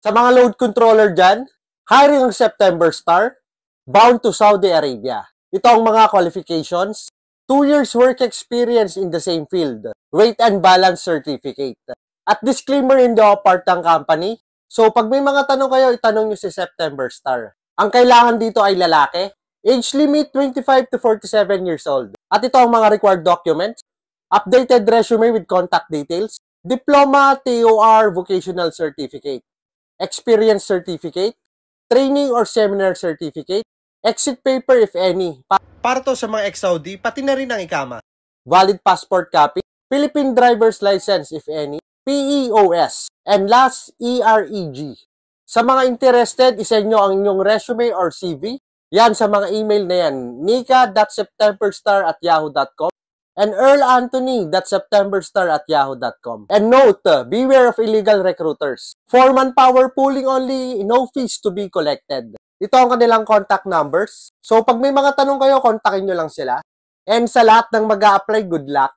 Sa mga load controller dyan, hiring ang September Star, bound to Saudi Arabia. Ito ang mga qualifications. 2 years work experience in the same field. Weight and balance certificate. At disclaimer, hindi ako part ng company. So, pag may mga tanong kayo, itanong nyo si September Star. Ang kailangan dito ay lalaki. Age limit, 25 to 47 years old. At ito ang mga required documents. Updated resume with contact details. Diploma, TOR, vocational certificate. Experience certificate. Training or seminar certificate. Exit paper if any. Para to sa mga ex-Saudi, pati na rin ang ikama. Valid passport copy. Philippine driver's license if any. PEOS. And last, EREG. Sa mga interested, isend nyo ang inyong resume or CV. Yan sa mga email na yan. nika.septemberstar@yahoo.com and earlanthony.septemberstar@yahoo.com. And note, beware of illegal recruiters. For manpower pooling only, no fees to be collected. Ito ang kanilang contact numbers. So, pag may mga tanong kayo, kontakin nyo lang sila. And sa lahat ng mag-a-apply, good luck.